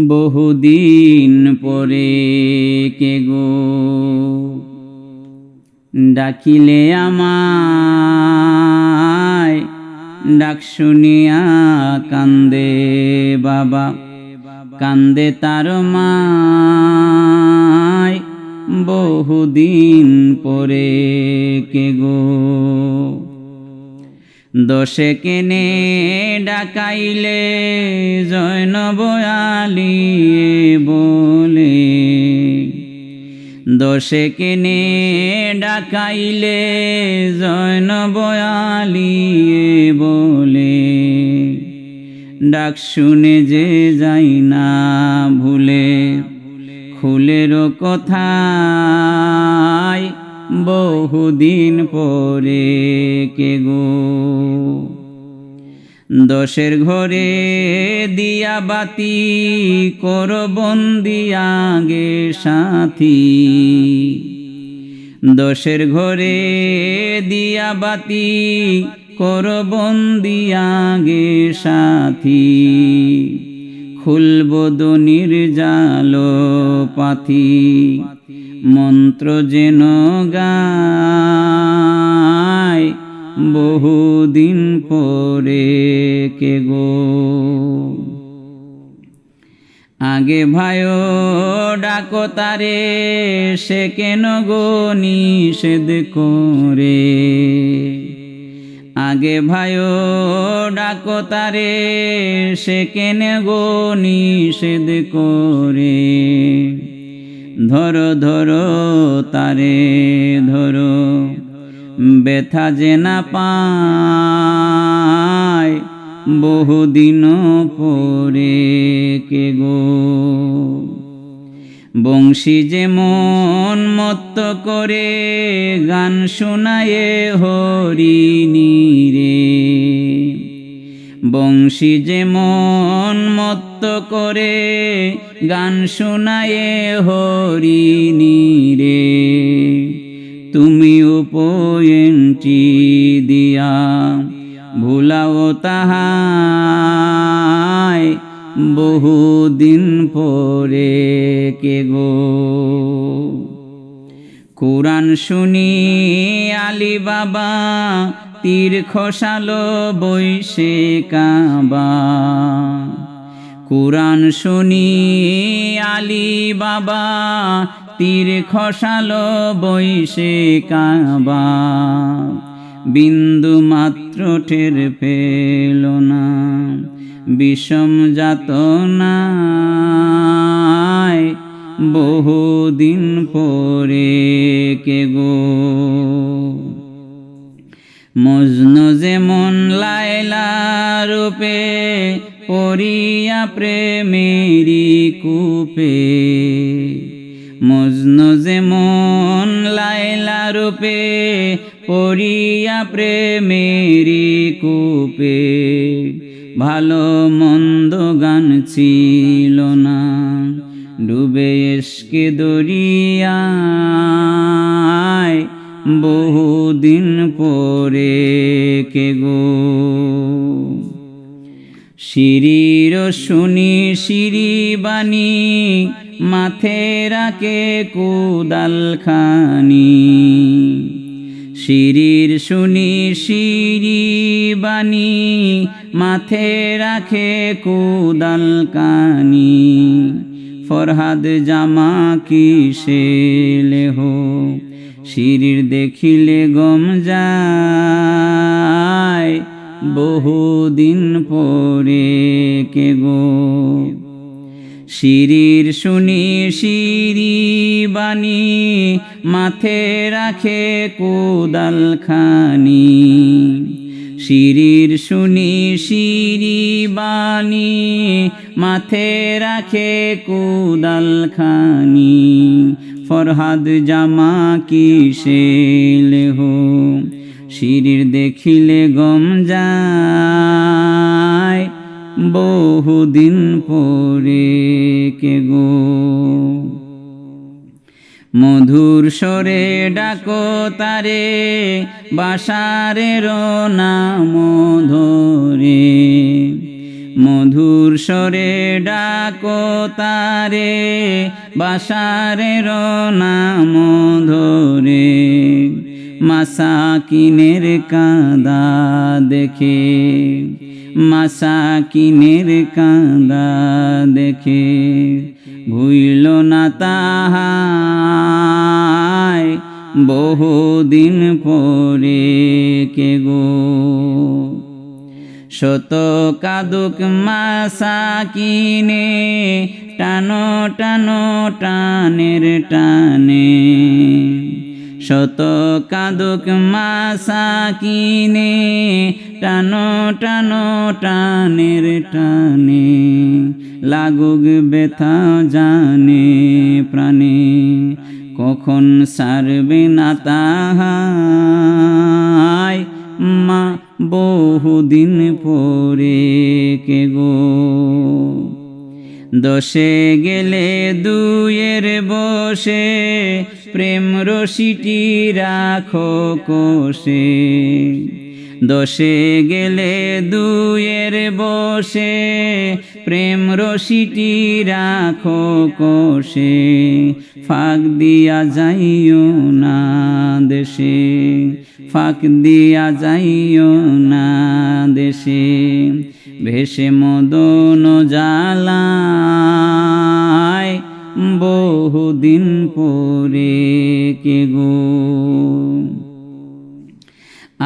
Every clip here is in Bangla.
বহুদিন পরে কে গো ডাকিলে আমায়, ডাক শুনিয়া কান্দে বাবা, কান্দে তার মায়। বহুদিন পরে কে গো দশে কেনে ডাকাইলে জৈনব আলী বলে, দশে কেনে ডাকাইলে জৈনব আলী বলে, ডাক শুনে যে যাই না ভুলে খুলের কথায়। বহুদিন পরে কে গো দশের ঘরে দিয়া বাতি কর বন্দি আগে সাথী, দশের ঘরে দিয়া বাতি কর বন্দি আগে সাথী। খুলব দনির জাল পাথি মন্ত্র যেন গায়। বহুদিন পরে কে গো আগে ভাইও ডাকো তারে, সে কেন গো নিষেধ করে। আগে ভাইও ডাকো তারে, সে কেন গো নিষেধ করে। ধরো ধরো তারে ধরো, ব্যথা যে না পায়। বহুদিন পরে কে গো বংশী যে মন মত্ত করে গান শোনায়ে হরিণী রে। বংশী যে মন মত্ত করে গান শোনায়ে হরিণী রে। তুমি উপয়েন্টি দিয়া ভুলাও তাহায়। বহুদিন পরে কে গো কুরআন শুনি আলী বাবা, তীর খসালো বৈশে কাবা। কুরআন শুনি আলী বাবা, তীর খসালো বৈশে কাবা। বিন্দু মাত্র টের পেল না বিষম যাতনায়। বহুদিন পরে কে গো মজনু যেমন লায়লা রূপে পড়িয়া প্রেমেরি কূপে। মজনু যেমন লায়লা রূপে পড়িয়া প্রেমেরি কূপে। ভালো মন্দ গান ছিল না, ডুবে এসকে দরিয়ায়। বহুদিন পরে কে গো শিরির শুনি শিরি বাণী, মাথে রাখে কুদাল খানি। শিরির শুনি শিরি বাণী, মাথে রাখে কুদাল কানি। ফরহাদ জামা কিসেলে হো, শিরির দেখিলে গম যায়। বহুদিন পরে কে গো শিরির শুনি শিরি বাণী, মাথে রাখে কুদাল খানি। শিরির শুনি শিরি বাণী, মাথে রাখে কুদাল খানি। ফরহাদ জামা কিসেলে হো, শিরির দেখিলে গম যায়। বহুদিন পরে কে গো মধুর স্বরে ডাকো তারে, বাসারের নাম ধরে। মধুর স্বরে ডাকো তারে, বাসারের নাম ধরে। মাসাকিনের কাঁদা দেখে, মাসাকিনের কাঁদা দেখে, ভুইল না তাহায় বহুদিন পরে কে গো। শত কাদুক মাসাকিনে, টানো টানো টানের টানে। শত কাদুক মাসাকিনে, টানো টানো টানের টানে। লাগুক ব্যথা জানে প্রাণে, কখন সারবে না তাহায় মা বহুদিন পরে কে গো। দশে গেলে দুয়ের বসে, প্রেম রশিটি রাখো কোষে। দশে গেলে দুয়ের বসে, প্রেম রশিটি রাখো কোষে। ফাঁক দিয়া যাইও না দেশে, ফাঁক দিয়া যাইও না দেশে। ভেসে মদন জালায় বহুদিন পরে কে গো।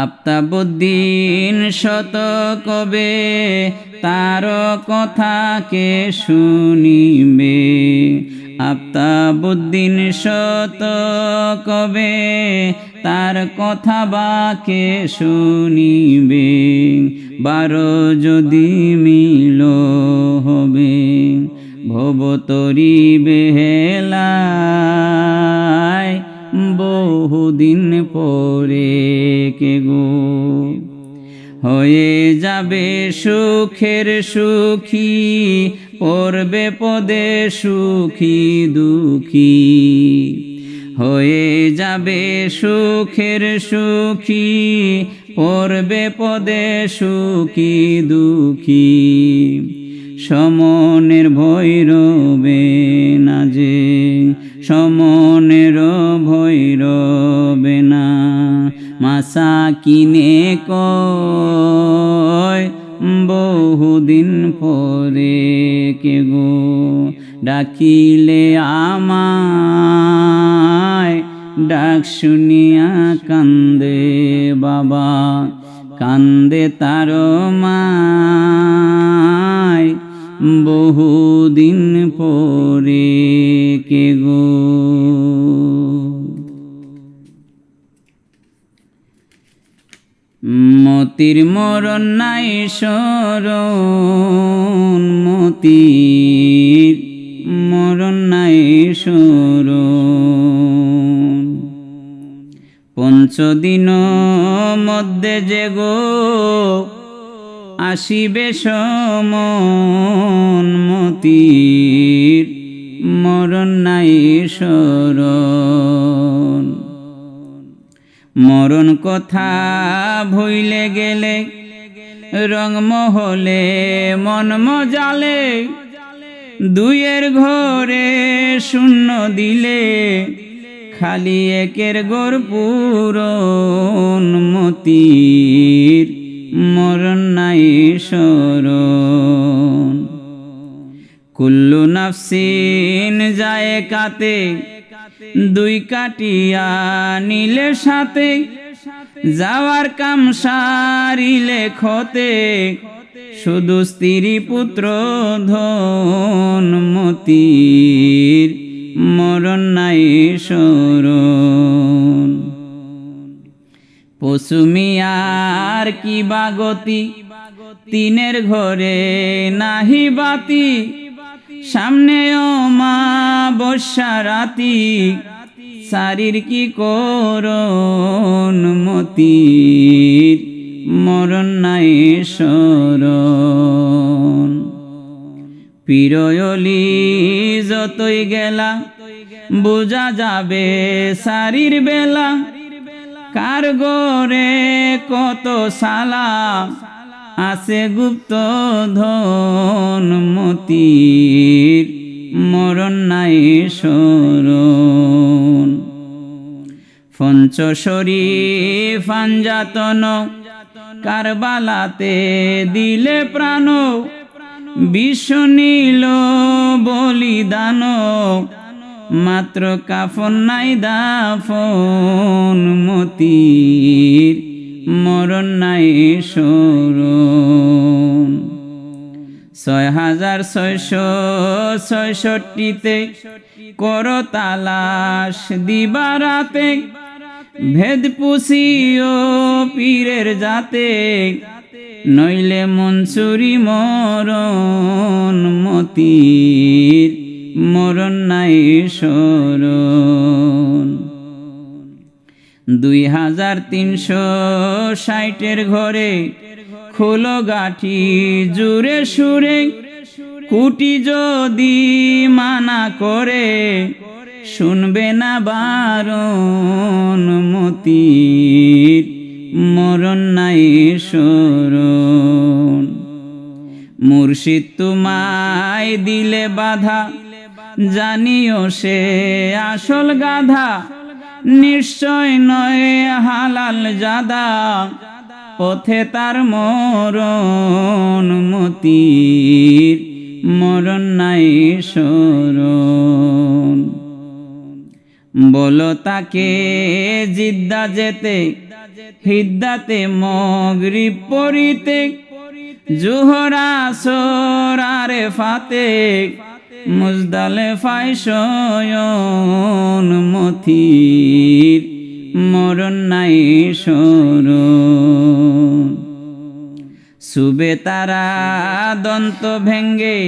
আফতাবুদ্দিন শত কবে, তার কথা কে শুনিবে। আফতাবুদ্দিন শত কবে, তার কথা বা কে শুনিবে। 12 যদি মিল হবে, ভবতরী বেহেলায় বহুদিন পরে কে গো। হয়ে যাবে সুখের সুখী, পড়বে পদে সুখী দুঃখী। হয়ে যাবে সুখের সুখী, পড়বে পদে সুখী দুঃখী। সমনের ভৈরবে না যে, সমনের ভৈরবে না। মাসাকিনে কয় বহুদিন পরে কে গো। ডাকিলে আমায়, ডাক শুনিয়া কান্দে বাবা, কান্দে তার মায় বহুদিন পরে কে গো। মতির মরণ নাই শরণ, মতির মরণ নাই শরণ। পঞ্চদিন মধ্যে যে গো, আসিবে সমন। মতির মরণ নাই শরণ। মরণ কথা ভুইলে গেলে, রংমহলে মন মজালে। দুইয়ের ঘরে শূন্য দিলে, খালি একের ঘর পূরণ। মতির মরণ নাই শরণ। কুল্লু নাফসিন যায় কাতে, দুই কাটিয়া নিলে সাথে। যাওয়ার কাম সারিলে ক্ষতে, শুধু স্ত্রী পুত্র ধন। মতির মরণ নাই শরণ। পশু মিয়ার কি বাগতি, তিনের ঘরে নাহি বাতি। সামনেও মা বর্ষা রাতি, শারীর কি করণ। মতির মরণ নাই শরণ। পিরয়লি যতই গেলা, বোঝা যাবে শারীর বেলা। কার গরে কত সালা, আছে গুপ্ত ধন মতির মরণ নাই শরণ। পঞ্চশরী ফাঞ্জাতন কারবালাতে দিলে প্রাণ, বিশ্ব নীল বলিদান, মাত্র কাফন নাই দাফন মতির মরণ নাই শরণ। 6666তে কর তালাশ দিবারাতে, ভেদ পুষিও পীরের জাতে, নইলে মনসুরি মরণ মতির মরণ নাই শরণ। 2360 ঘরে খোলো গাঠি জুড়ে সুরে, কুটি যদি মানা করে, শুনবে না বারণ মতির মরণ নাই শরণ। মুর্শিদ তোমায় দিলে বাধা, জানিও সে আসল গাধা, নিশ্চয় নয় হালাল জাদা, পথে তার মরণ মতির মরণ নাই শরণ। বলো তাকে জিদ্দা যেতে, হিদ্দাতে মগরিব পড়িতে, জোহর আসর আরেফাতে, মুজদালেফায় শয়ন মতির মরণ নাই শরণ। সুবে তারা দন্ত ভেঙ্গে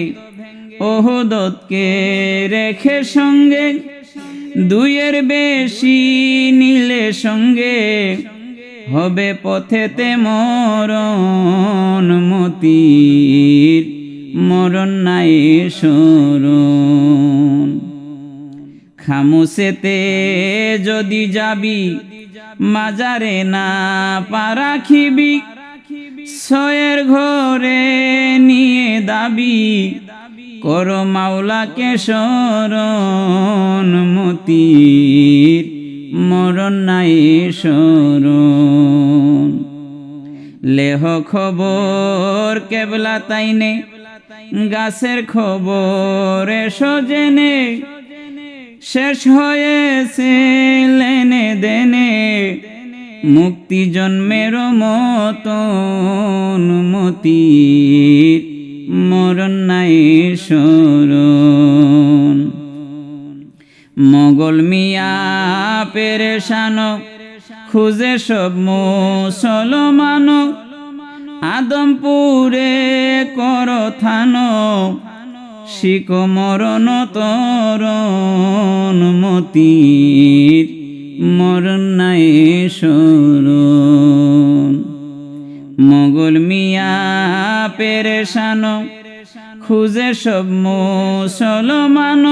ওহদকে রেখে সঙ্গে, দুইয়ের বেশি নিলে সঙ্গে, হবে পথেতে মরণ মতির মরণ নাই শরণ। খামুসেতে যদি যাবি, মাজারে না পারাখিবি, ছয়ের ঘরে নিয়ে দাবি, কর মাওলাকে শরণ মতির মরণ নাই শরণ। লেহ খবর কেবলা তাইনে, গাছের খবর এসো জেনে, শেষ হয়েছে লেনে দেনে, মুক্তি জন্মের মতন মতির মরণ নাই শরণ। মোগল মিয়া পেরেশান, খুঁজে সব মুসলমান, আদমপুরে কর থান, শিক মরণ তরণ মতির মরণ নাই শরণ। মোগল মিয়া পেরেশান, খুঁজে সব মুসলমান,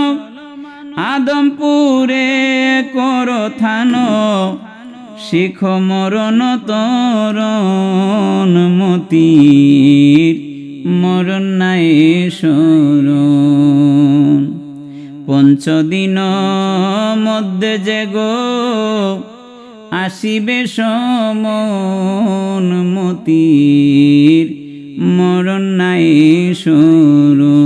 আদমপুরে কর থান, শিখ মরণ তরণ মতির মরণ নাই শরণ। পঞ্চদিন মধ্যে যে গো আসিবে সমন মতির মরণ নাই শরণ।